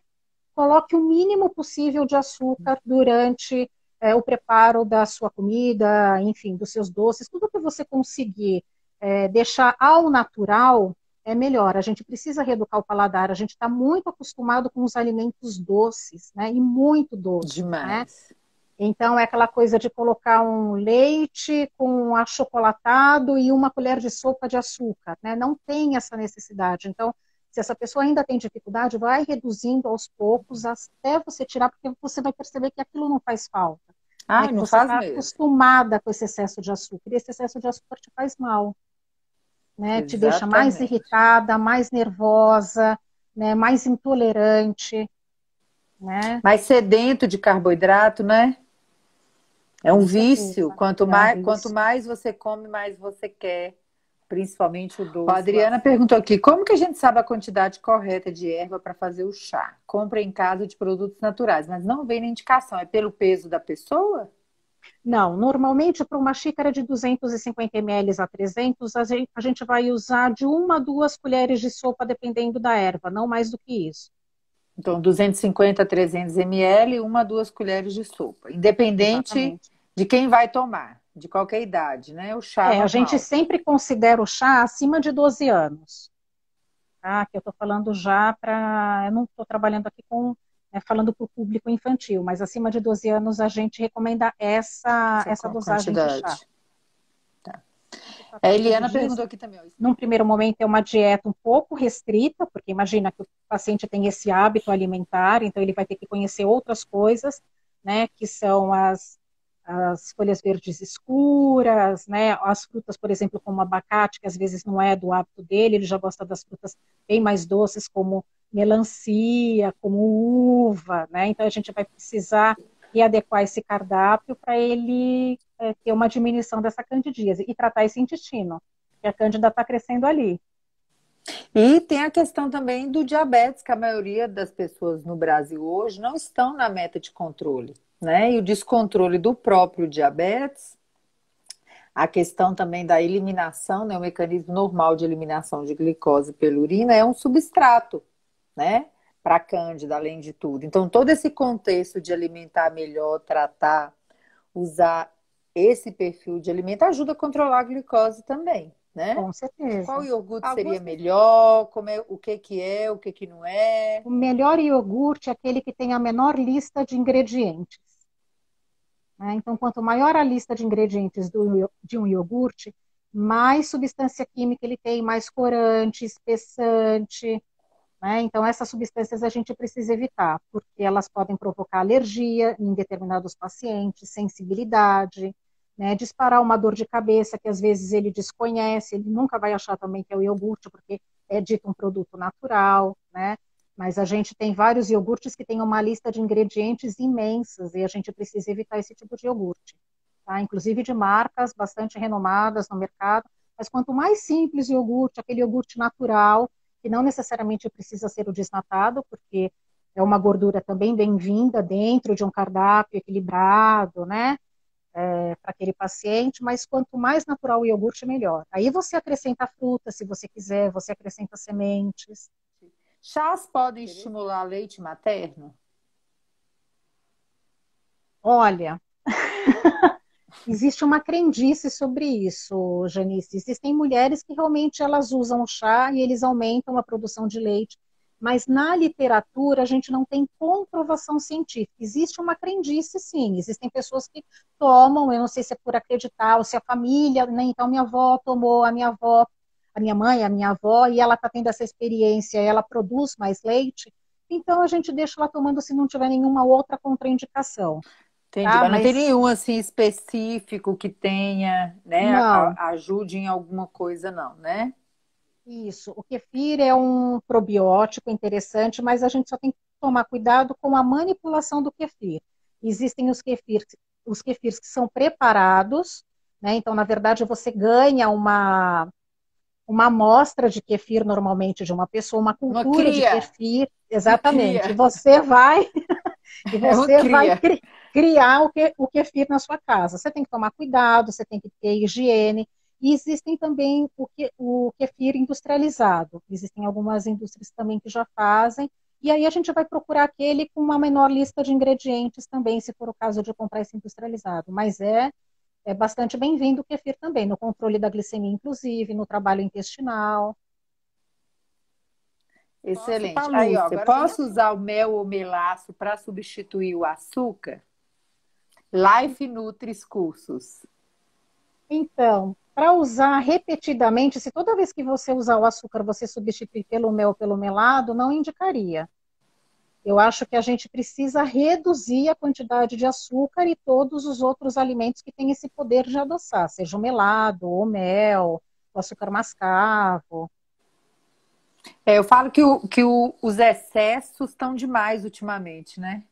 [SPEAKER 2] coloque o mínimo possível de açúcar durante o preparo da sua comida, enfim, dos seus doces, tudo que você conseguir deixar ao natural é melhor. A gente precisa reeducar o paladar, a gente está muito acostumado com os alimentos doces, né? E muito doce, né?
[SPEAKER 1] Demais.
[SPEAKER 2] Então é aquela coisa de colocar um leite com achocolatado e uma colher de sopa de açúcar, né? Não tem essa necessidade. Então, se essa pessoa ainda tem dificuldade, vai reduzindo aos poucos até você tirar, porque você vai perceber que aquilo não faz falta, né?
[SPEAKER 1] Ai,
[SPEAKER 2] Que
[SPEAKER 1] não
[SPEAKER 2] você
[SPEAKER 1] faz
[SPEAKER 2] está
[SPEAKER 1] mesmo.
[SPEAKER 2] acostumada com esse excesso de açúcar. E esse excesso de açúcar te faz mal, né? Te deixa mais
[SPEAKER 1] Exatamente.
[SPEAKER 2] irritada, mais nervosa, né? Mais intolerante, né?
[SPEAKER 1] Mas sedento de carboidrato, né? É um
[SPEAKER 2] Com
[SPEAKER 1] vício.
[SPEAKER 2] certeza.
[SPEAKER 1] Quanto
[SPEAKER 2] É um
[SPEAKER 1] mais, quanto
[SPEAKER 2] vício.
[SPEAKER 1] mais você come, mais você quer. Principalmente o doce. A Adriana perguntou aqui: como que a gente sabe a quantidade correta de erva para fazer o chá? Compra em casa de produtos naturais, mas não vem na indicação. É pelo peso da pessoa?
[SPEAKER 2] Não, normalmente para uma xícara de 250 ml a 300, a gente vai usar de 1 a 2 colheres de sopa, dependendo da erva, não mais do que isso.
[SPEAKER 1] Então, 250 a 300 ml, 1 a 2 colheres de sopa. Independente
[SPEAKER 2] Exatamente.
[SPEAKER 1] de quem vai tomar, de qualquer idade, né? O chá
[SPEAKER 2] A gente
[SPEAKER 1] normal.
[SPEAKER 2] sempre considera o chá acima de 12 anos. Tá? Que eu estou falando já para. Eu não estou trabalhando aqui com. Falando para o público infantil, mas acima de 12 anos a gente recomenda
[SPEAKER 1] Essa
[SPEAKER 2] essa dosagem de chá.
[SPEAKER 1] quantidade. Tá.
[SPEAKER 2] Para
[SPEAKER 1] A
[SPEAKER 2] 30
[SPEAKER 1] Eliana
[SPEAKER 2] dias,
[SPEAKER 1] perguntou aqui também.
[SPEAKER 2] num primeiro momento é uma dieta um pouco restrita, porque imagina que o paciente tem esse hábito alimentar, então ele vai ter que conhecer outras coisas, né, que são as folhas verdes escuras, né, as frutas, por exemplo, como abacate, que às vezes não é do hábito dele, ele já gosta das frutas bem mais doces, como melancia, como uva, né, então a gente vai precisar readequar esse cardápio para ele ter uma diminuição dessa candidíase e tratar esse intestino, que a cândida está crescendo ali.
[SPEAKER 1] E tem a questão também do diabetes, que a maioria das pessoas no Brasil hoje não estão na meta de controle, né? E o descontrole do próprio diabetes, a questão também da eliminação, né? O mecanismo normal de eliminação de glicose pela urina é um substrato, né? Para a cândida, além de tudo. Então, todo esse contexto de alimentar melhor, tratar, usar esse perfil de alimento ajuda a controlar a glicose também, né?
[SPEAKER 2] Com
[SPEAKER 1] Qual
[SPEAKER 2] certeza.
[SPEAKER 1] iogurte seria melhor? Como é, o que não é?
[SPEAKER 2] O melhor iogurte é aquele que tem a menor lista de ingredientes. Né? Então, quanto maior a lista de ingredientes de um iogurte, mais substância química ele tem, mais corante, espessante. Né? Então, essas substâncias a gente precisa evitar, porque elas podem provocar alergia em determinados pacientes, sensibilidade, né? Disparar uma dor de cabeça que às vezes ele desconhece, ele nunca vai achar também que é o iogurte, porque é dito um produto natural, né? Mas a gente tem vários iogurtes que têm uma lista de ingredientes imensas e a gente precisa evitar esse tipo de iogurte. Tá? Inclusive de marcas bastante renomadas no mercado, Mas quanto mais simples o iogurte, aquele iogurte natural, que não necessariamente precisa ser o desnatado, porque é uma gordura também bem-vinda dentro de um cardápio equilibrado, né? Para aquele paciente, mas quanto mais natural o iogurte, melhor. Aí você acrescenta fruta, se você quiser, você acrescenta sementes.
[SPEAKER 1] Chás podem estimular leite materno?
[SPEAKER 2] Olha, existe uma crendice sobre isso, Janice. Existem mulheres que realmente elas usam o chá e eles aumentam a produção de leite, mas na literatura a gente não tem comprovação científica. Existe uma crendice, sim. Existem pessoas que tomam, eu não sei se é por acreditar ou se a família, né? Então minha avó tomou, a minha avó, a minha mãe, a minha avó, e ela está tendo essa experiência, ela produz mais leite, então a gente deixa ela tomando se não tiver nenhuma outra contraindicação.
[SPEAKER 1] Entendi,
[SPEAKER 2] Tá?
[SPEAKER 1] mas não tem
[SPEAKER 2] Mas
[SPEAKER 1] nenhum assim específico que tenha, né,
[SPEAKER 2] não,
[SPEAKER 1] ajude em alguma coisa, não, né?
[SPEAKER 2] isso. O kefir é um probiótico interessante, mas a gente só tem que tomar cuidado com a manipulação do kefir. Existem os kefirs que são preparados, né? Então, na verdade, você ganha uma amostra de kefir normalmente de uma pessoa, uma
[SPEAKER 1] Uma
[SPEAKER 2] cultura de
[SPEAKER 1] cria,
[SPEAKER 2] kefir,
[SPEAKER 1] uma
[SPEAKER 2] exatamente.
[SPEAKER 1] cria,
[SPEAKER 2] Você vai e
[SPEAKER 1] é uma
[SPEAKER 2] você vai
[SPEAKER 1] cria.
[SPEAKER 2] criar o kefir na sua casa. Você tem que tomar cuidado, você tem que ter higiene. E existem também o kefir industrializado. Existem algumas indústrias também que já fazem. E aí a gente vai procurar aquele com uma menor lista de ingredientes também, se for o caso de comprar esse industrializado. Mas é bastante bem-vindo o kefir também, no controle da glicemia, inclusive, no trabalho intestinal.
[SPEAKER 1] Excelente. Aí, ó, agora posso usar o mel ou melaço para substituir o açúcar? Life Nutris Cursos.
[SPEAKER 2] Então, para usar repetidamente, se toda vez que você usar o açúcar você substituir pelo mel ou pelo melado, não indicaria. Eu acho que a gente precisa reduzir a quantidade de açúcar e todos os outros alimentos que têm esse poder de adoçar, seja o melado, o mel, o açúcar mascavo.
[SPEAKER 1] Eu falo os excessos estão demais ultimamente, né?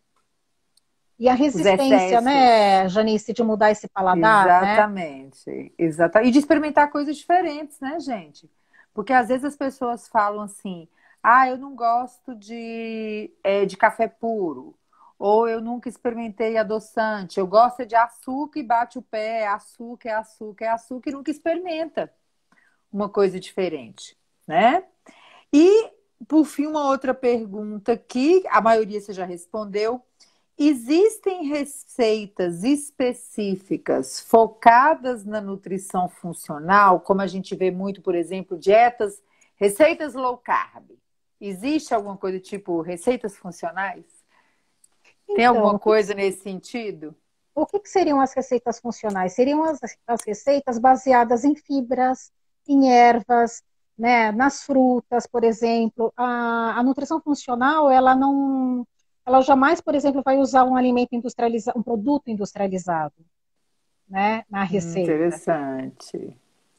[SPEAKER 2] E a
[SPEAKER 1] Os
[SPEAKER 2] resistência,
[SPEAKER 1] excessos.
[SPEAKER 2] né, Janice, de mudar esse paladar, né?
[SPEAKER 1] Exatamente, exatamente. E de experimentar coisas diferentes, né, gente? Porque às vezes as pessoas falam assim: ah, eu não gosto de café puro, ou eu nunca experimentei adoçante, eu gosto é de açúcar e bate o pé, açúcar, é açúcar, é açúcar, e nunca experimenta uma coisa diferente, né? E, por fim, uma outra pergunta que a maioria você já respondeu. Existem receitas específicas focadas na nutrição funcional, como a gente vê muito, por exemplo, receitas low carb? Existe alguma coisa tipo receitas funcionais? Tem alguma
[SPEAKER 2] Então,
[SPEAKER 1] coisa nesse sentido?
[SPEAKER 2] o que seriam as receitas funcionais? Seriam as receitas baseadas em fibras, em ervas, né, nas frutas, por exemplo. A nutrição funcional, ela jamais, por exemplo, vai usar um alimento industrializado, um produto industrializado, né, na receita.
[SPEAKER 1] Interessante.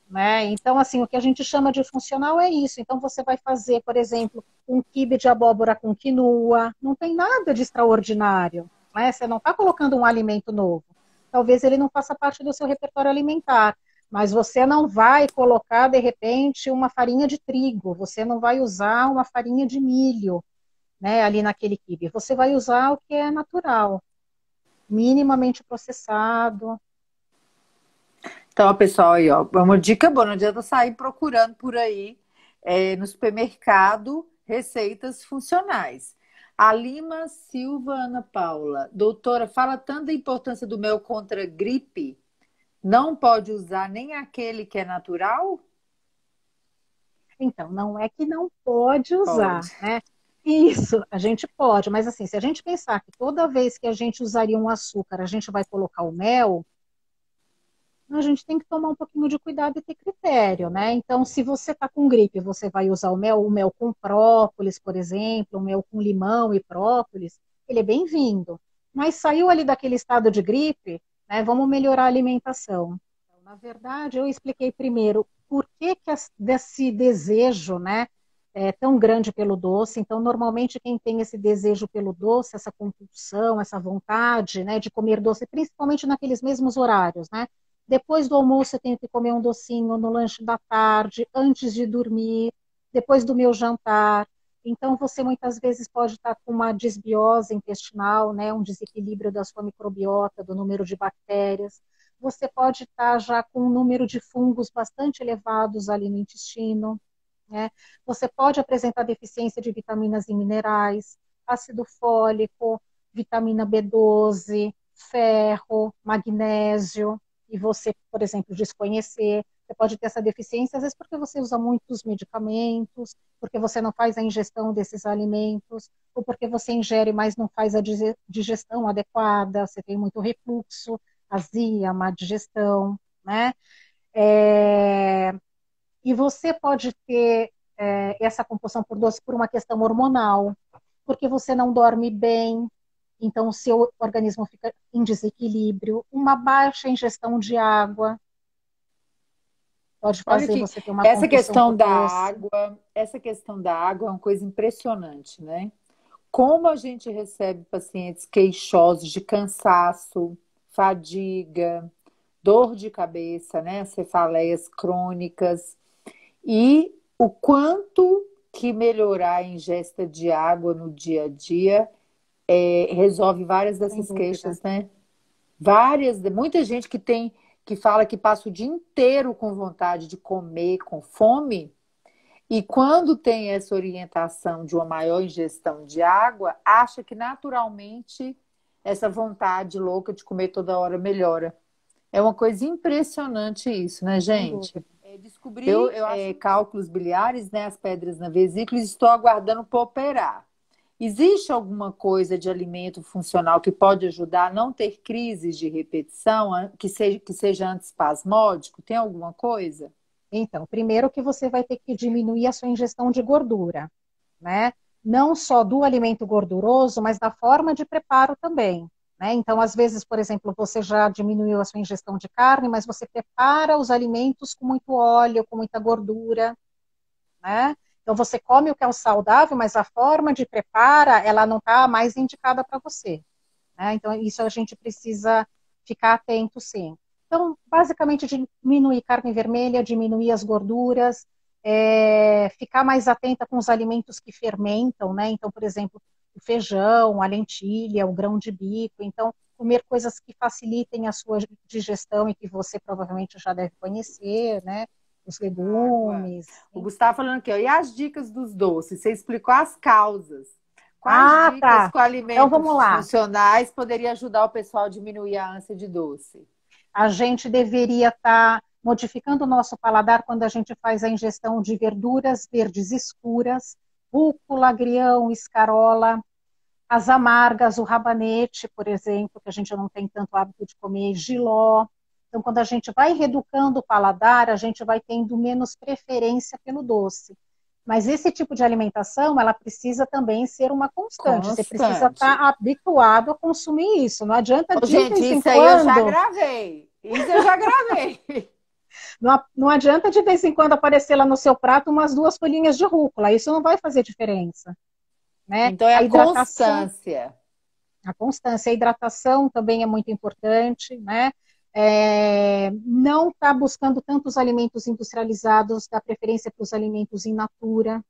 [SPEAKER 2] Né? Então, assim, o que a gente chama de funcional é isso. Então, você vai fazer, por exemplo, um quibe de abóbora com quinoa, não tem nada de extraordinário, né? Você não está colocando um alimento novo. Talvez ele não faça parte do seu repertório alimentar, mas você não vai colocar, de repente, uma farinha de trigo, você não vai usar uma farinha de milho, né, ali naquele quibe. Você vai usar o que é natural, minimamente processado.
[SPEAKER 1] Então, pessoal, aí, ó, uma dica boa, não adianta sair procurando por aí no supermercado receitas funcionais. A Lima Silva Ana Paula, doutora, fala tanto da importância do mel contra a gripe, não pode usar nem aquele que é natural?
[SPEAKER 2] Então, não é que não pode usar,
[SPEAKER 1] Pode.
[SPEAKER 2] né? Isso, a gente pode, mas assim, se a gente pensar que toda vez que a gente usaria um açúcar, a gente vai colocar o mel, a gente tem que tomar um pouquinho de cuidado e ter critério, né? Então, se você está com gripe, você vai usar o mel com própolis, por exemplo, o mel com limão e própolis, ele é bem-vindo. Mas saiu ali daquele estado de gripe, né? Vamos melhorar a alimentação. Então, na verdade, eu expliquei primeiro por que desse desejo, né? É tão grande pelo doce. Então, normalmente, quem tem esse desejo pelo doce, essa compulsão, essa vontade, né, de comer doce, principalmente naqueles mesmos horários, né? Depois do almoço eu tenho que comer um docinho no lanche da tarde, antes de dormir, depois do meu jantar. Então, você muitas vezes pode estar com uma desbiose intestinal, né, um desequilíbrio da sua microbiota, do número de bactérias. Você pode estar já com um número de fungos bastante elevados ali no intestino, né? Você pode apresentar deficiência de vitaminas e minerais, ácido fólico, vitamina B12, ferro, magnésio, e você, por exemplo, desconhecer. Você pode ter essa deficiência, às vezes porque você usa muitos medicamentos, porque você não faz a ingestão desses alimentos, ou porque você ingere, mas não faz a digestão adequada, você tem muito refluxo, azia, má digestão, né? É, e você pode ter essa compulsão por doce por uma questão hormonal, porque você não dorme bem, então o seu organismo fica em desequilíbrio, uma baixa ingestão de água pode
[SPEAKER 1] Olha
[SPEAKER 2] fazer
[SPEAKER 1] que
[SPEAKER 2] você ter uma compulsão por doce.
[SPEAKER 1] essa questão da água é uma coisa impressionante, né? Como a gente recebe pacientes queixosos de cansaço, fadiga, dor de cabeça, né? Cefaleias crônicas, e o quanto que melhorar a ingesta de água no dia a dia resolve várias
[SPEAKER 2] Sem
[SPEAKER 1] dessas
[SPEAKER 2] dúvida.
[SPEAKER 1] queixas, né? Várias, muita gente que fala que passa o dia inteiro com vontade de comer, com fome, e quando tem essa orientação de uma maior ingestão de água, acha que naturalmente essa vontade louca de comer toda hora melhora. É uma coisa impressionante isso, né,
[SPEAKER 2] Sem
[SPEAKER 1] gente?
[SPEAKER 2] dúvida.
[SPEAKER 1] Descobri cálculos biliares, né, as pedras na vesícula, e estou aguardando para operar. Existe alguma coisa de alimento funcional que pode ajudar a não ter crises de repetição, que seja antiespasmódico? Tem alguma coisa?
[SPEAKER 2] Então, primeiro que você vai ter que diminuir a sua ingestão de gordura, né? Não só do alimento gorduroso, mas da forma de preparo também, né? Então, às vezes, por exemplo, você já diminuiu a sua ingestão de carne, mas você prepara os alimentos com muito óleo, com muita gordura, né? Então, você come o que é o saudável, mas a forma de prepara, ela não está mais indicada para você, né? Então, isso a gente precisa ficar atento, sim. Então, basicamente, diminuir carne vermelha, diminuir as gorduras, ficar mais atenta com os alimentos que fermentam, né? Então, por exemplo, o feijão, a lentilha, o grão de bico. Então, comer coisas que facilitem a sua digestão e que você provavelmente já deve conhecer, né? Os
[SPEAKER 1] Água.
[SPEAKER 2] legumes.
[SPEAKER 1] O Gustavo falando aqui, ó, e as dicas dos doces? Você explicou as causas. Quais
[SPEAKER 2] Ah,
[SPEAKER 1] dicas
[SPEAKER 2] tá.
[SPEAKER 1] com
[SPEAKER 2] Então, vamos
[SPEAKER 1] alimentos
[SPEAKER 2] lá.
[SPEAKER 1] funcionais poderia ajudar o pessoal a diminuir a ânsia de doce?
[SPEAKER 2] A gente deveria estar modificando o nosso paladar quando a gente faz a ingestão de verduras verdes escuras, rúcula, agrião, escarola, as amargas, o rabanete, por exemplo, que a gente não tem tanto hábito de comer, jiló. Então, quando a gente vai reeducando o paladar, a gente vai tendo menos preferência pelo doce. Mas esse tipo de alimentação, ela precisa também ser uma constante. Você precisa estar
[SPEAKER 1] Constante.
[SPEAKER 2] habituado a consumir isso. Não adianta
[SPEAKER 1] Ô,
[SPEAKER 2] de
[SPEAKER 1] gente,
[SPEAKER 2] vez em
[SPEAKER 1] isso aí eu já
[SPEAKER 2] quando.
[SPEAKER 1] gravei. Isso eu já gravei.
[SPEAKER 2] Não adianta de vez em quando aparecer lá no seu prato umas 2 folhinhas de rúcula. Isso não vai fazer diferença, né?
[SPEAKER 1] Então é
[SPEAKER 2] A
[SPEAKER 1] a
[SPEAKER 2] hidratação,
[SPEAKER 1] constância.
[SPEAKER 2] a constância, a hidratação também é muito importante, né? Não está buscando tantos alimentos industrializados, dá preferência para os alimentos in natura,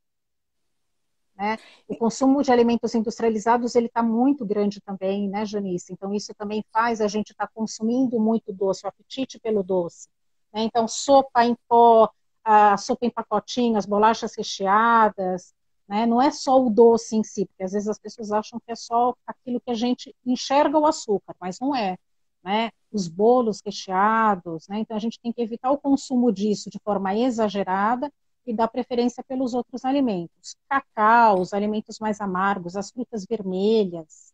[SPEAKER 2] né? O consumo de alimentos industrializados ele está muito grande também, né, Janice? Então isso também faz a gente estar consumindo muito doce, o apetite pelo doce, né? Então sopa em pó, a sopa em pacotinhos, bolachas recheadas, né? Não é só o doce em si, porque às vezes as pessoas acham que é só aquilo que a gente enxerga o açúcar, mas não é, né? Os bolos recheados, né? Então a gente tem que evitar o consumo disso de forma exagerada e dá preferência pelos outros alimentos. Cacau, os alimentos mais amargos, as frutas vermelhas,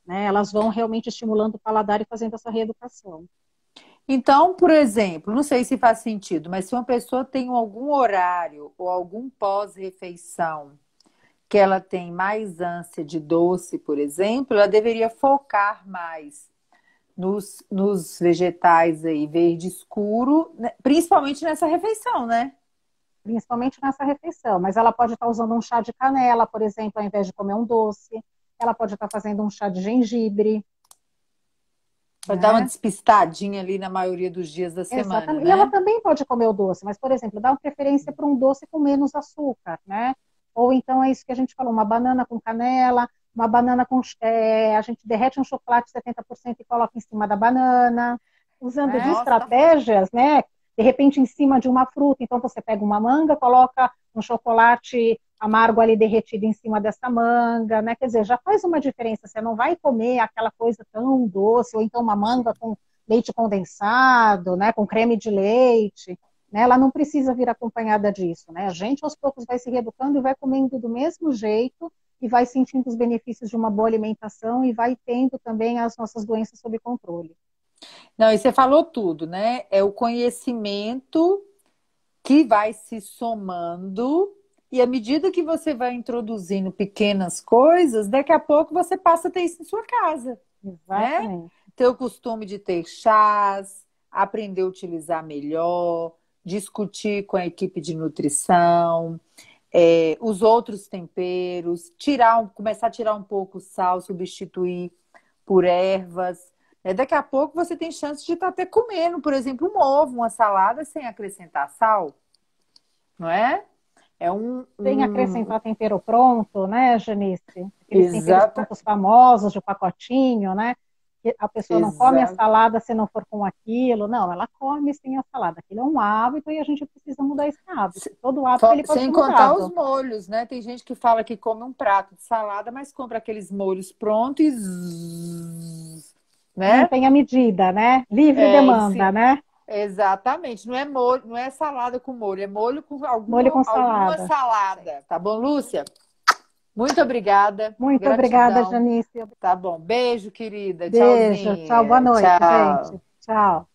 [SPEAKER 2] né? Elas vão realmente estimulando o paladar e fazendo essa reeducação.
[SPEAKER 1] Então, por exemplo, não sei se faz sentido, mas se uma pessoa tem algum horário ou algum pós-refeição que ela tem mais ânsia de doce, por exemplo, ela deveria focar mais nos vegetais aí, verde escuro, né? Principalmente nessa refeição, né?
[SPEAKER 2] Principalmente nessa refeição. Mas ela pode estar usando um chá de canela, por exemplo, ao invés de comer um doce. Ela pode estar fazendo um chá de gengibre.
[SPEAKER 1] Para dar uma
[SPEAKER 2] né?
[SPEAKER 1] despistadinha ali na maioria dos dias da semana,
[SPEAKER 2] Exatamente. E ela
[SPEAKER 1] né?
[SPEAKER 2] também pode comer o doce, mas, por exemplo, dá uma preferência para um doce com menos açúcar, né? Ou então é isso que a gente falou, uma banana com canela, uma banana com... a gente derrete um chocolate 70% e coloca em cima da banana, usando de
[SPEAKER 1] Né? Nossa, tá...
[SPEAKER 2] estratégias, né? De repente, em cima de uma fruta, então você pega uma manga, coloca um chocolate amargo ali derretido em cima dessa manga, né? Quer dizer, já faz uma diferença. Você não vai comer aquela coisa tão doce, ou então uma manga com leite condensado, né, com creme de leite, né, ela não precisa vir acompanhada disso, né? A gente aos poucos vai se reeducando e vai comendo do mesmo jeito e vai sentindo os benefícios de uma boa alimentação e vai tendo também as nossas doenças sob controle.
[SPEAKER 1] Não, e você falou tudo, né? É o conhecimento que vai se somando, e à medida que você vai introduzindo pequenas coisas, daqui a pouco você passa a ter isso em sua casa, né?
[SPEAKER 2] Exatamente.
[SPEAKER 1] Ter o costume de ter chás, aprender a utilizar melhor, discutir com a equipe de nutrição, os outros temperos, começar a tirar um pouco o sal, substituir por ervas. Daqui a pouco você tem chance de estar até comendo, por exemplo, um ovo, uma salada sem acrescentar sal, não é? É
[SPEAKER 2] Sem acrescentar tempero pronto, né, Janice? Aqueles temperos
[SPEAKER 1] Exata,
[SPEAKER 2] prontos famosos de pacotinho, né? Que a pessoa não come a
[SPEAKER 1] exato.
[SPEAKER 2] salada se não for com aquilo. Não, ela come sem a salada. Aquilo é um hábito e a gente precisa mudar esse hábito. Todo hábito ele pode
[SPEAKER 1] Sem
[SPEAKER 2] ser
[SPEAKER 1] contar os
[SPEAKER 2] mudado.
[SPEAKER 1] molhos, né? Tem gente que fala que come um prato de salada, mas compra aqueles molhos prontos e
[SPEAKER 2] Não
[SPEAKER 1] né?
[SPEAKER 2] tem a medida, né? Livre demanda, né?
[SPEAKER 1] Exatamente. Não é molho, não é salada com molho, é molho com
[SPEAKER 2] Molho com
[SPEAKER 1] alguma
[SPEAKER 2] salada.
[SPEAKER 1] salada. Tá bom, Lúcia? Muito obrigada.
[SPEAKER 2] Muito obrigada,
[SPEAKER 1] Gratidão.
[SPEAKER 2] Janice.
[SPEAKER 1] Tá bom. Beijo, querida.
[SPEAKER 2] Beijo. Tchau, boa
[SPEAKER 1] Tchauzinha.
[SPEAKER 2] noite, gente.
[SPEAKER 1] Tchau.
[SPEAKER 2] Tchau.